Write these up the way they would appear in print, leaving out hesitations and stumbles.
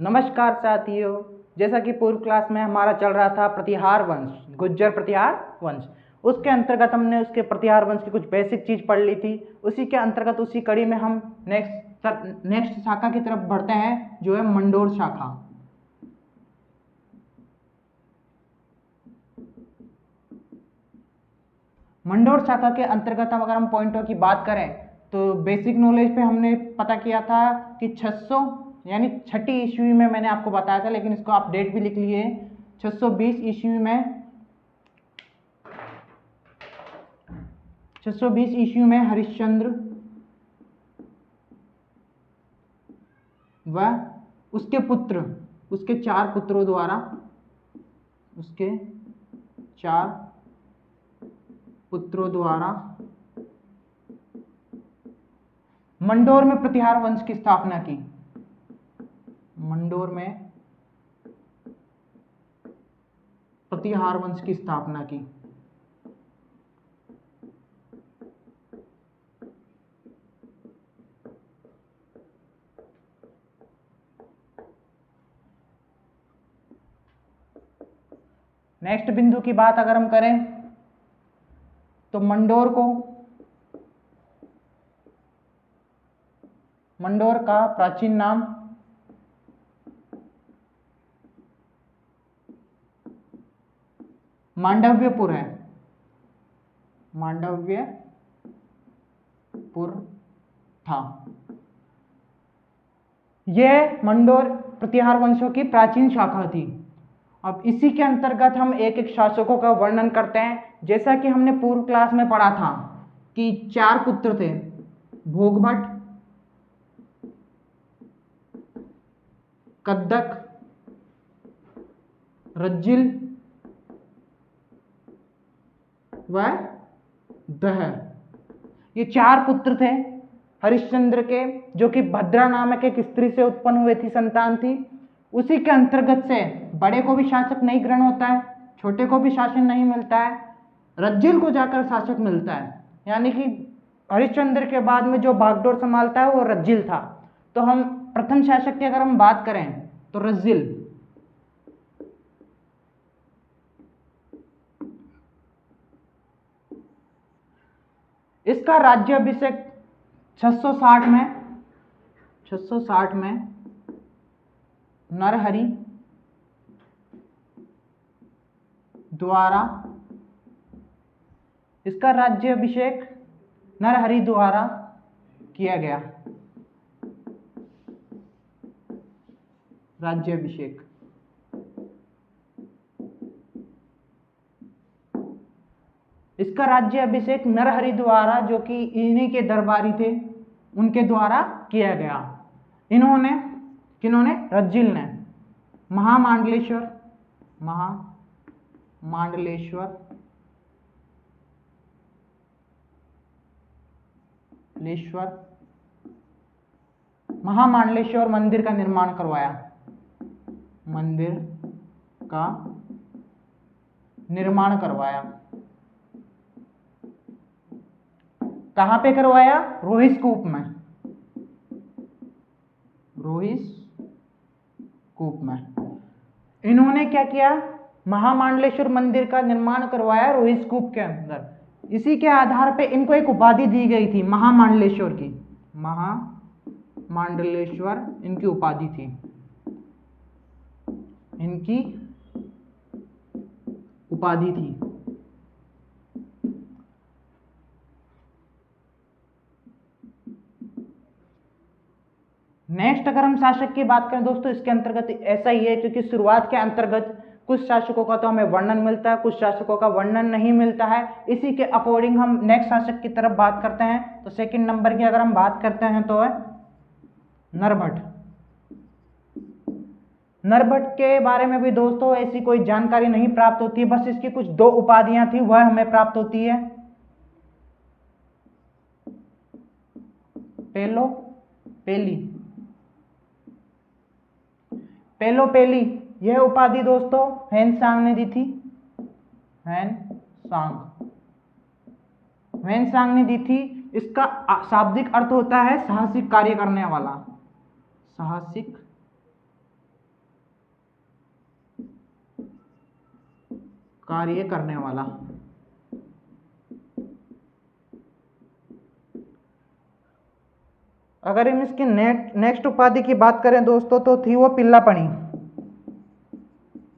नमस्कार साथियों, जैसा कि पूर्व क्लास में हमारा चल रहा था प्रतिहार वंश, गुज्जर प्रतिहार वंश। उसके अंतर्गत हमने उसके प्रतिहार वंश की कुछ बेसिक चीज पढ़ ली थी। उसी के अंतर्गत उसी कड़ी में हम नेक्स्ट शाखा की तरफ बढ़ते हैं, जो है मंडोर शाखा। मंडोर शाखा के अंतर्गत अगर हम पॉइंटों की बात करें तो बेसिक नॉलेज पे हमने पता किया था कि 600 यानी छठी ईस्वी में मैंने आपको बताया था, लेकिन इसको आप डेट भी लिख लिए 620 ईस्वी में 620 ईस्वी में हरिश्चंद्र व उसके पुत्र, उसके चार पुत्रों द्वारा, मंडोर में प्रतिहार वंश की स्थापना की। मंडोर में प्रतिहार वंश की स्थापना की। नेक्स्ट बिंदु की बात अगर हम करें तो मंडोर का प्राचीन नाम मांडव्यपुर है। मांडव्यपुर था। यह मंडोर प्रतिहार वंशों की प्राचीन शाखा थी। अब इसी के अंतर्गत हम एक एक शासकों का वर्णन करते हैं। जैसा कि हमने पूर्व क्लास में पढ़ा था कि चार पुत्र थे, भोगभट, कद्दक, रज्जिल व दह। ये चार पुत्र थे हरिश्चंद्र के, जो कि भद्रा नामक एक स्त्री से उत्पन्न हुई थी, संतान थी। उसी के अंतर्गत से बड़े को भी शासक नहीं ग्रहण होता है, छोटे को भी शासन नहीं मिलता है, रज्जिल को जाकर शासक मिलता है। यानी कि हरिश्चंद्र के बाद में जो बागडोर संभालता है वो रज्जिल था। तो हम प्रथम शासक की अगर हम बात करें तो रज्जिल। इसका राज्याभिषेक 660 में नरहरि द्वारा किया गया। राज्याभिषेक इसका राज्याभिषेक नरहरि द्वारा, जो कि इन्हीं के दरबारी थे, उनके द्वारा किया गया। किन्होंने? रज्जिल ने। महामांडलेश्वर मंदिर का निर्माण करवाया। कहां पे करवाया? रोहिस्कूप में। इन्होंने क्या किया? महामांडलेश्वर मंदिर का निर्माण करवाया रोहिस्कूप के अंदर। इसी के आधार पे इनको एक उपाधि दी गई थी, महामांडलेश्वर की। महामांडलेश्वर इनकी उपाधि थी। नेक्स्ट अगर हम शासक की बात करें दोस्तों, इसके अंतर्गत ऐसा ही है, क्योंकि शुरुआत के अंतर्गत कुछ शासकों का तो हमें वर्णन मिलता है, कुछ शासकों का वर्णन नहीं मिलता है। इसी के अकॉर्डिंग हम नेक्स्ट शासक की तरफ बात करते हैं। तो सेकंड नंबर की अगर हम बात करते हैं तो है नरभट्ट के बारे में भी दोस्तों ऐसी कोई जानकारी नहीं प्राप्त होती है। बस इसकी कुछ दो उपाधियां थी, वह हमें प्राप्त होती है। पेलोपेली यह उपाधि दोस्तों हेनसांग ने दी थी। हेनसांग ने दी थी। इसका शाब्दिक अर्थ होता है साहसिक कार्य करने वाला। कार्य करने वाला। अगर हम इसकी नेक्स्ट उपाधि की बात करें दोस्तों तो थी वो पिल्लापणी।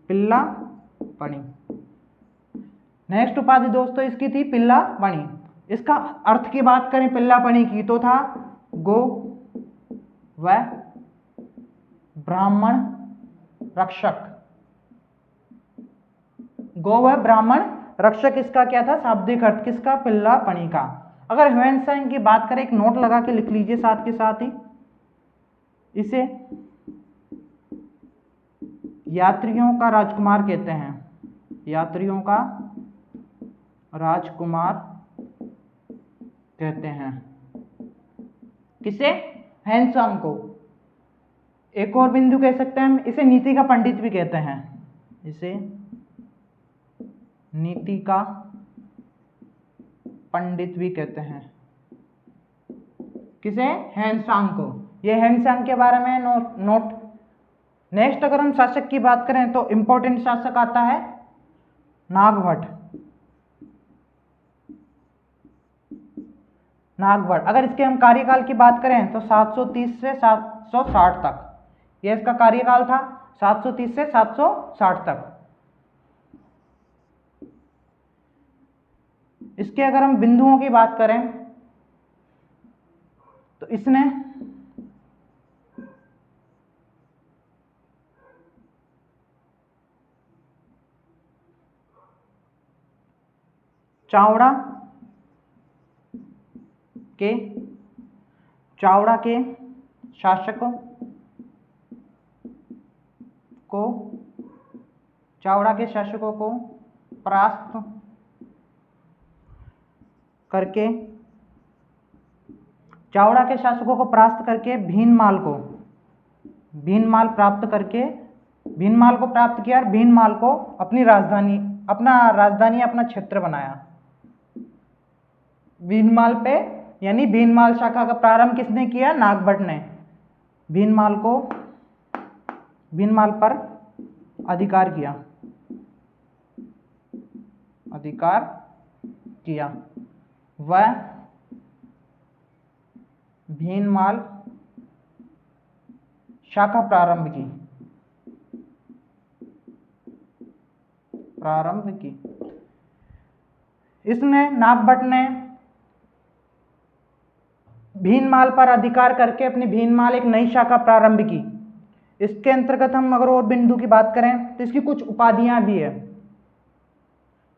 पिल्लापणी नेक्स्ट उपाधि दोस्तों इसकी थी पिल्लापणी। इसका अर्थ की बात करें पिल्लापणी की तो था गो व ब्राह्मण रक्षक। गो व ब्राह्मण रक्षक इसका क्या था शाब्दिक अर्थ किसका, पिल्लापणी का। अगर ह्वेनसांग की बात करें एक नोट लगा के लिख लीजिए साथ के साथ ही, इसे यात्रियों का राजकुमार कहते हैं। यात्रियों का राजकुमार कहते हैं किसे, ह्वेनसांग को। एक और बिंदु कह सकते हैं हम इसे नीति का पंडित भी कहते हैं। इसे नीति का पंडित भी कहते हैं किसे, ह्वेनसांग को। ये ह्वेनसांग के बारे में नोट। नेक्स्ट अगर हम शासक की बात करें तो इंपॉर्टेंट शासक आता है नागभट्ट। नागभट्ट अगर इसके हम कार्यकाल की बात करें तो 730 से 760 तक यह इसका कार्यकाल था, 730 से 760 तक। इसके अगर हम बिंदुओं की बात करें तो इसने चावड़ा के शासकों को परास्त करके भीनमाल को प्राप्त किया और भीनमाल को अपना क्षेत्र बनाया। भीनमाल पे यानी भीनमाल शाखा का प्रारंभ किसने किया, नागभट्ट ने। भीनमाल पर अधिकार किया वह भीनमाल शाखा प्रारंभ की। इसने नागभट्ट ने भीनमाल पर अधिकार करके अपनी भीनमाल एक नई शाखा प्रारंभ की। इसके अंतर्गत हम अगर और बिंदु की बात करें तो इसकी कुछ उपाधियां भी है।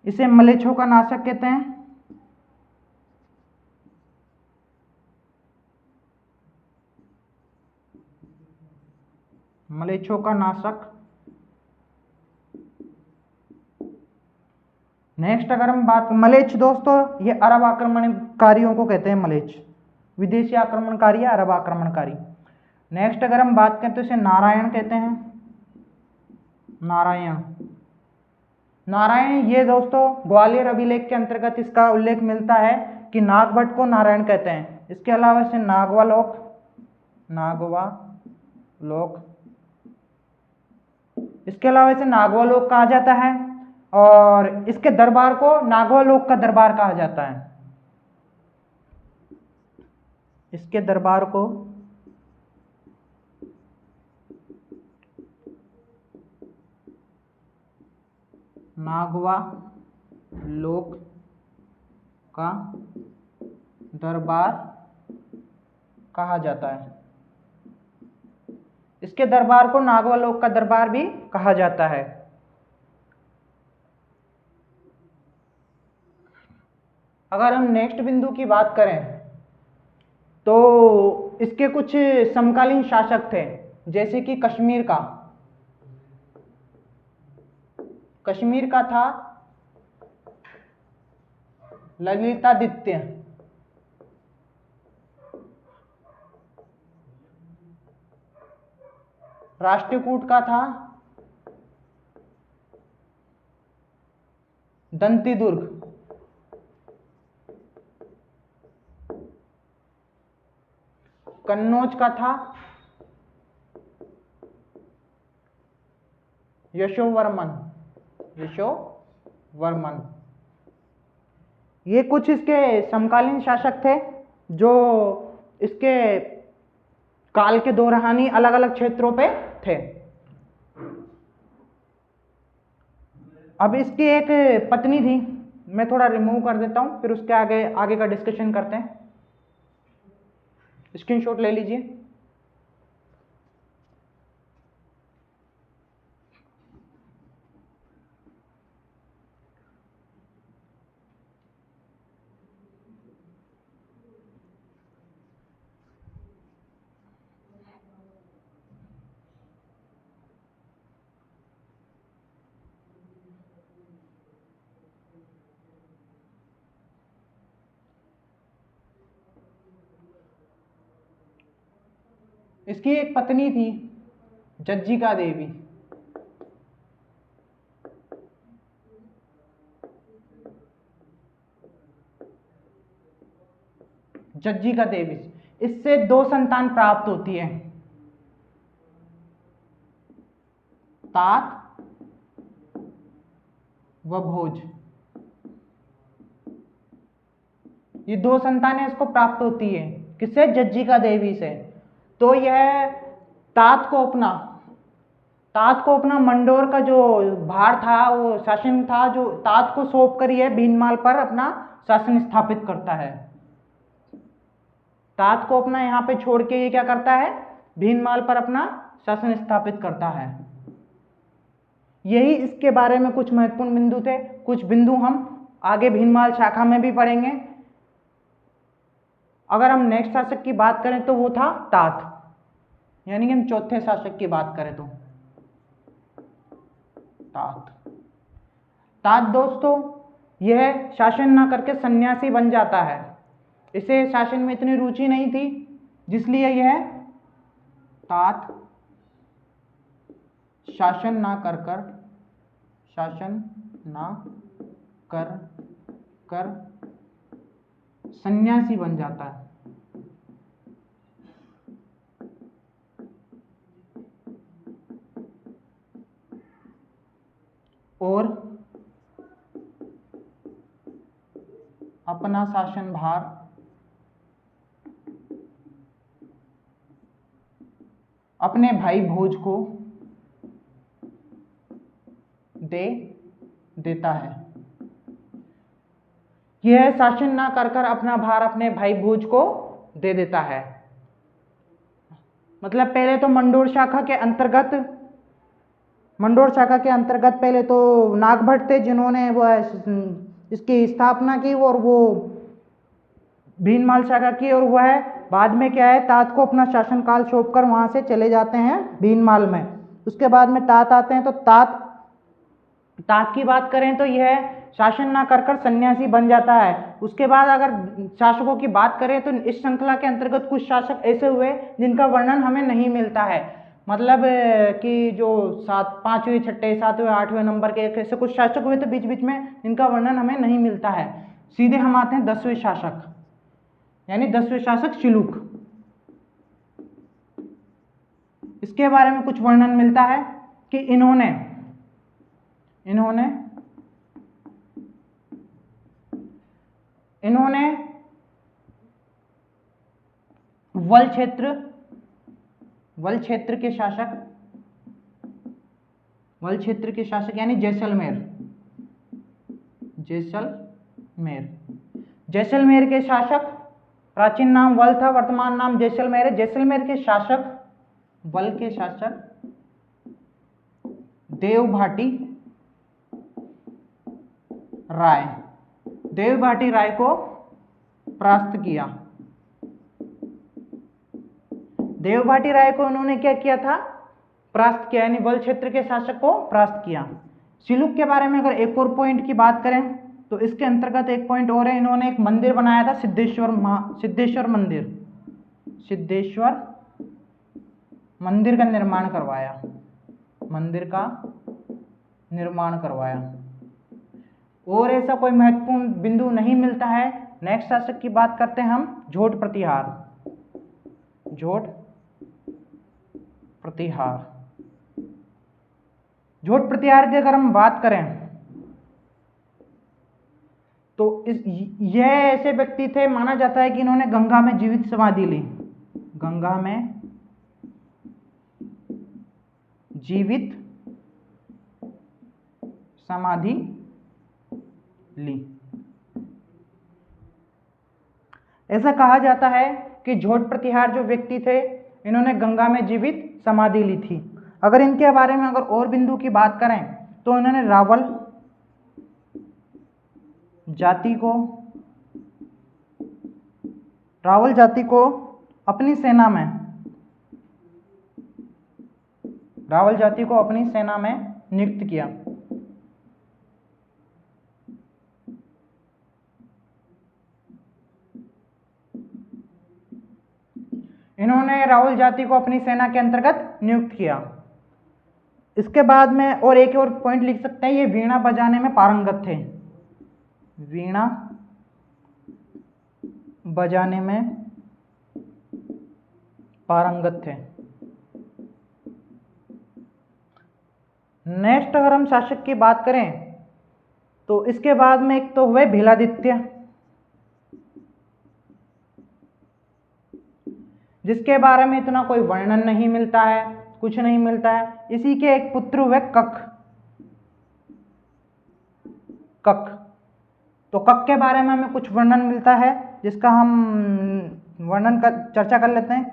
इसे मलेच्छों का नाशक कहते हैं। मलेच्छों का नाशक। नेक्स्ट अगर हम बात, मलेच्छ दोस्तों ये अरब आक्रमणकारियों को कहते हैं। मलेच्छ विदेशी आक्रमणकारी या अरब आक्रमणकारी। नेक्स्ट अगर हम बात करें तो इसे नारायण कहते हैं। नारायण ये दोस्तों ग्वालियर अभिलेख के अंतर्गत इसका उल्लेख मिलता है कि नागभट्ट को नारायण कहते हैं। इसके अलावा इसे नागवालोक कहा जाता है और इसके दरबार को नागवालोक का दरबार कहा जाता है। इसके दरबार को नागवालोक का दरबार कहा जाता है। इसके दरबार को नागवालोक का दरबार भी कहा जाता है। अगर हम नेक्स्ट बिंदु की बात करें तो इसके कुछ समकालीन शासक थे, जैसे कि कश्मीर का था ललितादित्य। राष्ट्रकूट का था दंतीदुर्ग। कन्नौज का था यशोवर्मन। वर्मन। ये कुछ इसके समकालीन शासक थे जो इसके काल के दौरान अलग अलग क्षेत्रों पे थे। अब इसकी एक पत्नी थी, मैं थोड़ा रिमूव कर देता हूं, फिर उसके आगे आगे का डिस्कशन करते हैं। स्क्रीनशॉट ले लीजिए। इसकी एक पत्नी थी जज्जिका देवी। जज्जिका देवी, इससे 2 संतान प्राप्त होती है, तात व भोज। ये 2 संतानें इसको प्राप्त होती है, किससे? जज्जिका देवी से। तो यह तात को अपना मंडोर का जो भार था, वो शासन था, जो तात को सौंप कर यह भीनमाल पर अपना शासन स्थापित करता है। तात को अपना यहाँ पे छोड़ के ये क्या करता है? भीनमाल पर अपना शासन स्थापित करता है। यही इसके बारे में कुछ महत्वपूर्ण बिंदु थे। कुछ बिंदु हम आगे भीनमाल शाखा में भी पढ़ेंगे। अगर हम नेक्स्ट शासक की बात करें तो वो था तात, यानी कि हम चौथे शासक की बात करें तो तात दोस्तों यह शासन ना करके सन्यासी बन जाता है। इसे शासन में इतनी रुचि नहीं थी, जिसलिए यह तात शासन ना कर सन्यासी बन जाता है। और अपना शासन भार अपने भाई भोज को देता है। यह शासन ना कर अपना भार अपने भाई भोज को दे देता है। मतलब पहले तो मंडोर शाखा के अंतर्गत पहले तो नागभट्ट थे, जिन्होंने वो इसकी स्थापना की और वो भीनमाल शाखा की, और वह बाद में क्या है, तात को अपना शासनकाल सौंप कर वहां से चले जाते हैं भीनमाल में। उसके बाद में तात आते हैं। तो तात की बात करें तो यह शासन ना कर सन्यासी बन जाता है। उसके बाद अगर शासकों की बात करें तो इस श्रृंखला के अंतर्गत कुछ शासक ऐसे हुए जिनका वर्णन हमें नहीं मिलता है। मतलब कि जो 5वें 6वें 7वें 8वें नंबर के ऐसे कुछ शासक हुए थे बीच बीच में, जिनका वर्णन हमें नहीं मिलता है। सीधे हम आते हैं 10वें शासक, यानी 10वें शासक शिलुक। इसके बारे में कुछ वर्णन मिलता है कि इन्होंने वल क्षेत्र के शासक यानी जैसलमेर के शासक, प्राचीन नाम वल था, वर्तमान नाम जैसलमेर है। जैसलमेर के शासक, वल के शासक देवभाटी राय को परास्त किया। देवभाटी राय को उन्होंने क्या किया था? परास्त किया, यानी वल क्षेत्र के शासक को परास्त किया। शिलुक के बारे में अगर एक और पॉइंट की बात करें तो इसके अंतर्गत एक पॉइंट और है, इन्होंने एक मंदिर बनाया था, सिद्धेश्वर मंदिर का निर्माण करवाया। और ऐसा कोई महत्वपूर्ण बिंदु नहीं मिलता है। नेक्स्ट शासक की बात करते हैं हम, झोट प्रतिहार की अगर हम बात करें तो यह ऐसे व्यक्ति थे, माना जाता है कि इन्होंने गंगा में जीवित समाधि ली, गंगा में जीवित समाधि ली। ऐसा कहा जाता है कि झोट प्रतिहार जो व्यक्ति थे, इन्होंने गंगा में जीवित समाधि ली थी। अगर इनके बारे में अगर और बिंदु की बात करें तो इन्होंने रावल जाति को अपनी सेना में नियुक्त किया। इन्होंने रावल जाति को अपनी सेना के अंतर्गत नियुक्त किया। इसके बाद में और एक और पॉइंट लिख सकते हैं, ये वीणा बजाने में पारंगत थे, वीणा बजाने में पारंगत थे। नेक्स्ट अगर हम शासक की बात करें तो इसके बाद में एक तो हुए भीलादित्य, जिसके बारे में इतना कोई वर्णन नहीं मिलता है, कुछ नहीं मिलता है। इसी के एक पुत्र हुए कक। तो कक के बारे में हमें कुछ वर्णन मिलता है, जिसका हम वर्णन का चर्चा कर लेते हैं।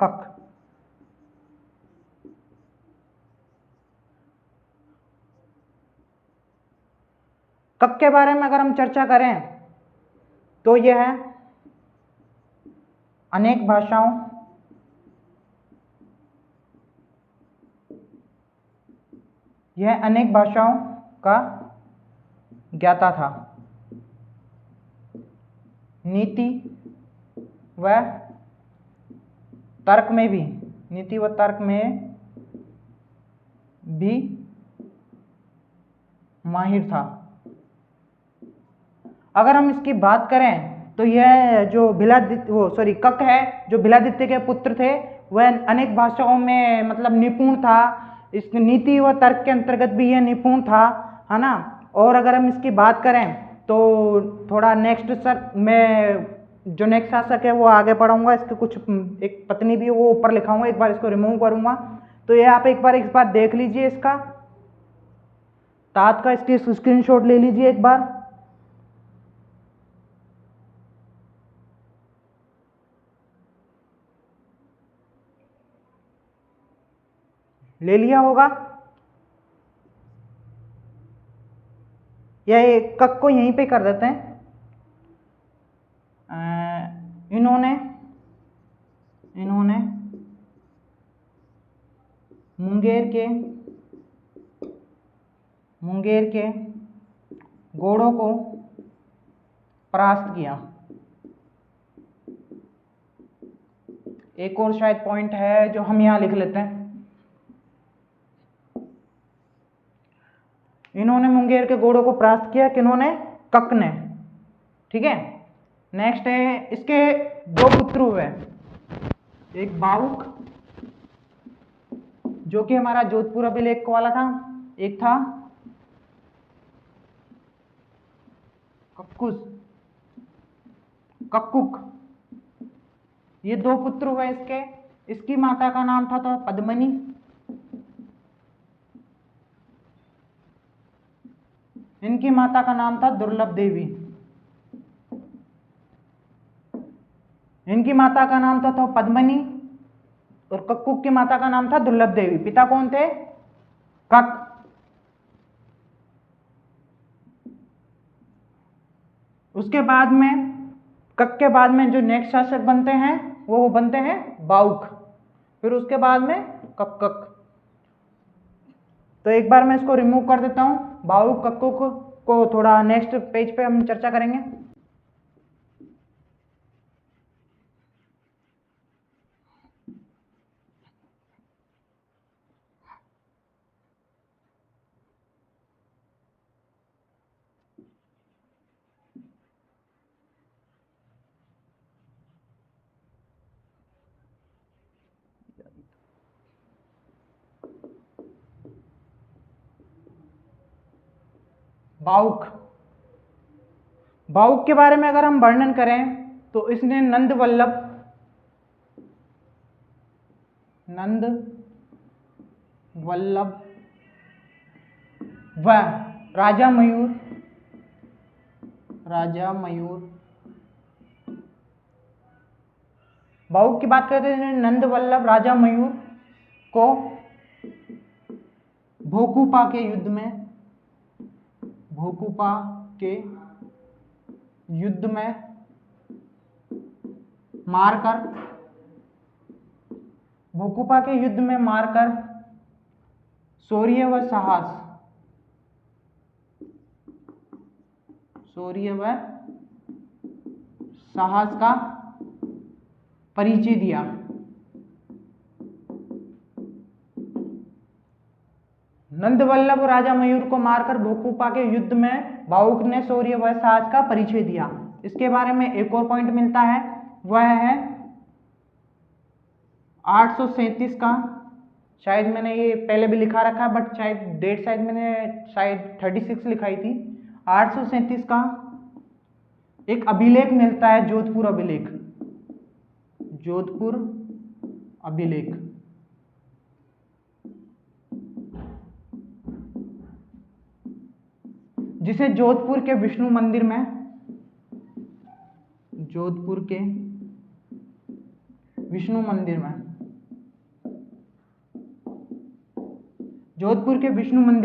कक के बारे में अगर हम चर्चा करें तो यह अनेक भाषाओं का ज्ञाता था। नीति व तर्क में भी माहिर था। अगर हम इसकी बात करें तो यह जो कक है, जो भीलादित्य के पुत्र थे, वह अनेक भाषाओं में मतलब निपुण था। इस नीति व तर्क के अंतर्गत भी यह निपुण था, है ना। और अगर हम इसकी बात करें तो थोड़ा नेक्स्ट मैं जो नेक्स्ट शासक है वो आगे पढ़ाऊंगा। इसके कुछ एक पत्नी भी वो ऊपर लिखाऊंगा, एक बार इसको रिमूव करूंगा। तो ये आप एक बार देख लीजिए, इसका तात का इसकी स्क्रीनशॉट ले लीजिए एक बार। ले लिया होगा। या एक कक को यहीं पे कर देते हैं। इन्होंने मुंगेर के घोड़ों को परास्त किया। एक और शायद पॉइंट है जो हम यहां लिख लेते हैं। इन्होंने मुंगेर के घोड़ों को परास्त किया, किन्होंने? कक ने। ठीक है। नेक्स्ट है, इसके दो पुत्र हुए, एक बाउक जो कि हमारा जोधपुर अभिलेख वाला था, एक था कक्कुक। ये दो पुत्र हुए इसके। इसकी माता का नाम था तो पद्मनी, इनकी माता का नाम था दुर्लभ देवी। इनकी माता का नाम था तो पद्मनी और कक्कुक की माता का नाम था दुर्लभ देवी। पिता कौन थे? कक। उसके बाद में कक के बाद में जो नेक्स्ट शासक बनते हैं वो बनते हैं बाउक। फिर उसके बाद में कक्कक। तो एक बार मैं इसको रिमूव कर देता हूं। बाउक कक्कुक को थोड़ा नेक्स्ट पेज पे हम चर्चा करेंगे। बाउक भावुक के बारे में अगर हम वर्णन करें तो इसने नंद वल्लभ व राजा मयूर भावुक की बात करते हैं, नंद वल्लभ राजा मयूर को भोकुपा के युद्ध में मारकर शौर्य व साहस का परिचय दिया। नंद वल्लभ राजा मयूर को मारकर भोकुपा के युद्ध में भावुक ने शौर्य व साहस का परिचय दिया। इसके बारे में एक और पॉइंट मिलता है, वह है 837 का, शायद मैंने ये पहले भी लिखा रखा है बट शायद डेट मैंने 36 लिखाई थी। 837 का एक अभिलेख मिलता है, जोधपुर अभिलेख। जिसे जोधपुर के विष्णु मंदिर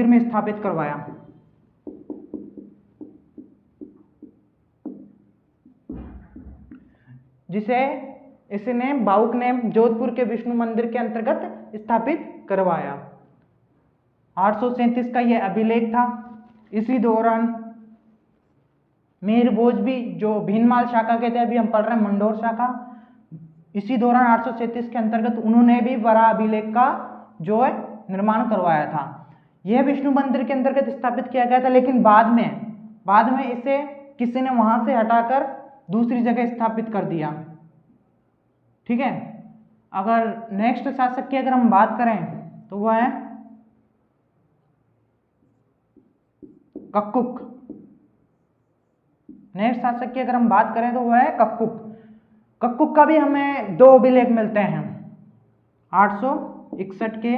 में स्थापित करवाया। इसने भावुक ने जोधपुर के विष्णु मंदिर के अंतर्गत स्थापित करवाया। 837 का यह अभिलेख था। इसी दौरान मीर भोज भी, जो भीनमाल शाखा के थे, अभी हम पढ़ रहे हैं मंडोर शाखा, इसी दौरान 837 के अंतर्गत उन्होंने भी वराह अभिलेख का जो है निर्माण करवाया था। यह विष्णु मंदिर के अंतर्गत स्थापित किया गया था, लेकिन बाद में इसे किसी ने वहां से हटाकर दूसरी जगह स्थापित कर दिया। ठीक है। अगर नेक्स्ट शासक की अगर हम बात करें तो वह है कक्कुक। नेक्स्ट शासक की अगर हम बात करें तो वह है कक्कुक। कक्कुक का भी हमें 2 अभिलेख मिलते हैं। 861 के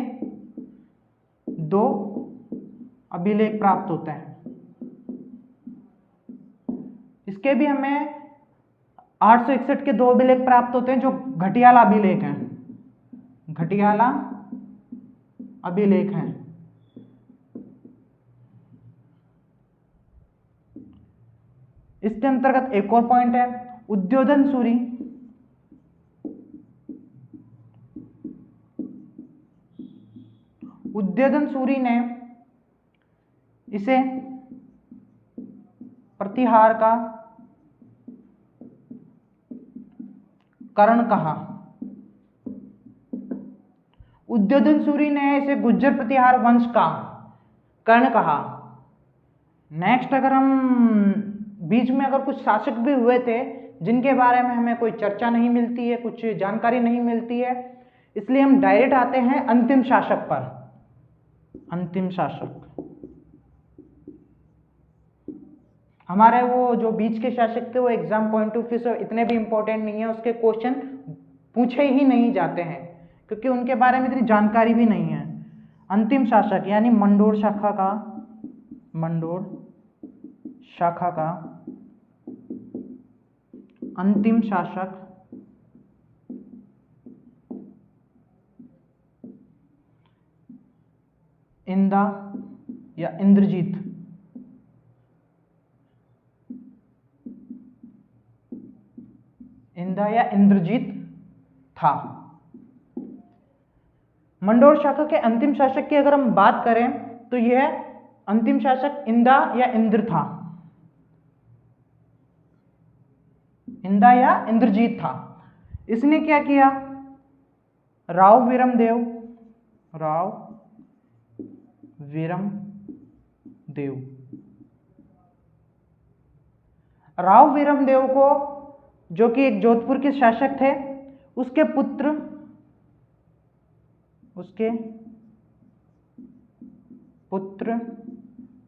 2 अभिलेख प्राप्त होते हैं। इसके भी हमें 861 के 2 अभिलेख प्राप्त होते हैं, जो घटियाला अभिलेख हैं। इसके अंतर्गत एक और पॉइंट है, उद्योधन सूरी ने इसे प्रतिहार का करण कहा। उद्योधन सूरी ने इसे गुज्जर प्रतिहार वंश का कर्ण कहा। नेक्स्ट अगर हम बीच में अगर कुछ शासक भी हुए थे जिनके बारे में हमें कोई चर्चा नहीं मिलती है, कुछ जानकारी नहीं मिलती है, इसलिए हम डायरेक्ट आते हैं अंतिम शासक पर। अंतिम शासक हमारे वो जो बीच के शासक थे वो एग्जाम पॉइंट ऑफ व्यू से इतने भी इंपॉर्टेंट नहीं है, उसके क्वेश्चन पूछे ही नहीं जाते हैं क्योंकि उनके बारे में इतनी जानकारी भी नहीं है। अंतिम शासक यानी मंडोर शाखा का अंतिम शासक इंदा या इंद्रजीत था। मंडोर शाखा के अंतिम शासक की अगर हम बात करें तो यह अंतिम शासक इंदा या इंद्रजीत था। इसने क्या किया, राव वीरमदेव को, जो कि एक जोधपुर के शासक थे, उसके पुत्र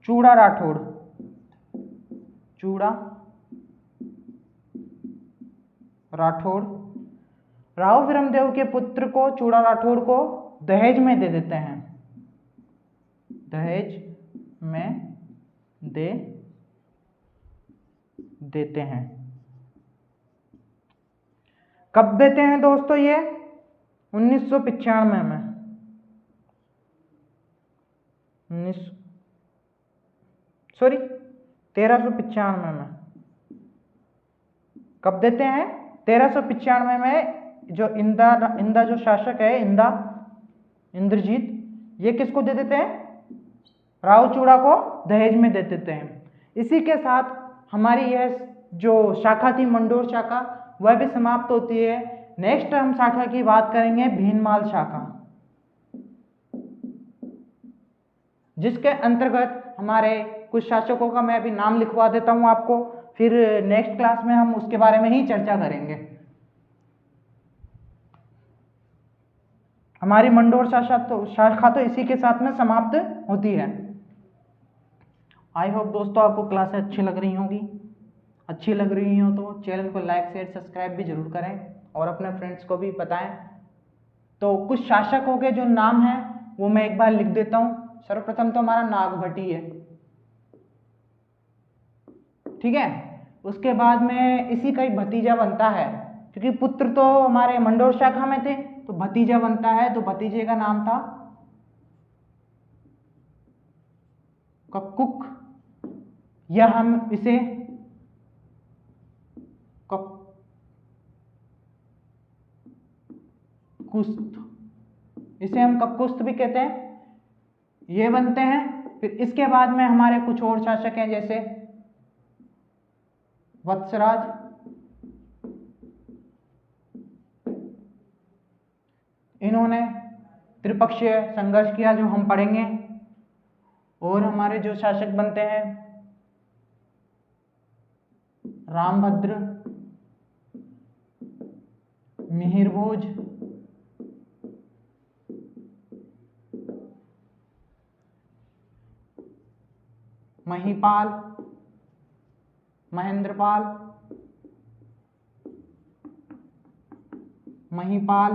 चूड़ा राठौड़। राव विरमदेव के पुत्र को चूड़ा राठौड़ को दहेज में दे देते हैं, दहेज में दे देते हैं। कब देते हैं दोस्तों ये? 1995 में, 1395 में। कब देते हैं? 1395 में। जो इंदा जो शासक है, इंद्रजीत, ये किसको दे देते हैं? राव चूड़ा को दहेज में दे देते हैं। इसी के साथ हमारी यह जो शाखा थी, मंडोर शाखा, वह भी समाप्त होती है। नेक्स्ट हम शाखा की बात करेंगे भीनमाल शाखा, जिसके अंतर्गत हमारे कुछ शासकों का मैं अभी नाम लिखवा देता हूं आपको, फिर नेक्स्ट क्लास में हम उसके बारे में ही चर्चा करेंगे। हमारी मंडोर शाखा तो इसी के साथ में समाप्त होती है। आई होप दोस्तों आपको क्लासें अच्छी लग रही होंगी। अच्छी लग रही हो तो चैनल को लाइक शेयर सब्सक्राइब भी जरूर करें और अपने फ्रेंड्स को भी बताएं। तो कुछ शासकों के जो नाम हैं वो मैं एक बार लिख देता हूं। सर्वप्रथम तो हमारा नागभट्टी है, ठीक है। उसके बाद में इसी का एक भतीजा बनता है, क्योंकि पुत्र तो हमारे मंडोर शाखा में थे, तो भतीजा बनता है। तो भतीजे का नाम था कक्कुक, या हम इसे कक्कुस्त, इसे हम कक्कुस्त भी कहते हैं। ये बनते हैं। फिर इसके बाद में हमारे कुछ और शासक हैं, जैसे वत्सराज, इन्होंने त्रिपक्षीय संघर्ष किया, जो हम पढ़ेंगे। और हमारे जो शासक बनते हैं रामभद्र, मिहिरभोज, महिपाल, महेंद्रपाल, महिपाल,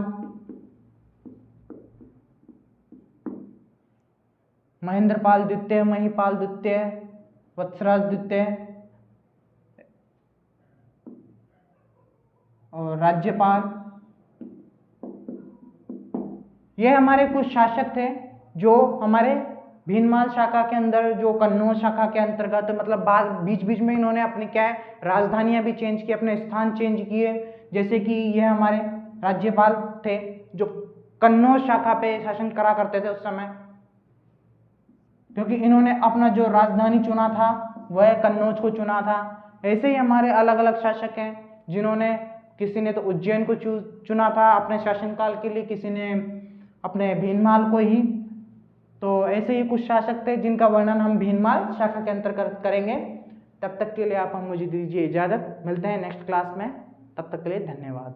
महेंद्रपाल द्वितीय, महिपाल द्वितीय, वत्सराज द्वितीय और राज्यपाल। ये हमारे कुछ शासक थे जो हमारे भीनमाल शाखा के अंदर, जो कन्नौज शाखा के अंतर्गत, मतलब बीच बीच में इन्होंने अपनी क्या है राजधानियां भी चेंज की, अपने स्थान चेंज किए। जैसे कि ये हमारे राज्यपाल थे जो कन्नौज शाखा पे शासन करा करते थे उस समय, क्योंकि इन्होंने अपना जो राजधानी चुना था वह कन्नौज को चुना था। ऐसे ही हमारे अलग अलग शासक हैं जिन्होंने, किसी ने तो उज्जैन को चुना था अपने शासनकाल के लिए, किसी ने अपने भीनमाल को ही। तो ऐसे ही कुछ शासक थे जिनका वर्णन हम भीनमाल शाखा के अंतर्गत करेंगे। तब तक के लिए आप हम मुझे दीजिए इजाजत। मिलते हैं नेक्स्ट क्लास में, तब तक के लिए धन्यवाद।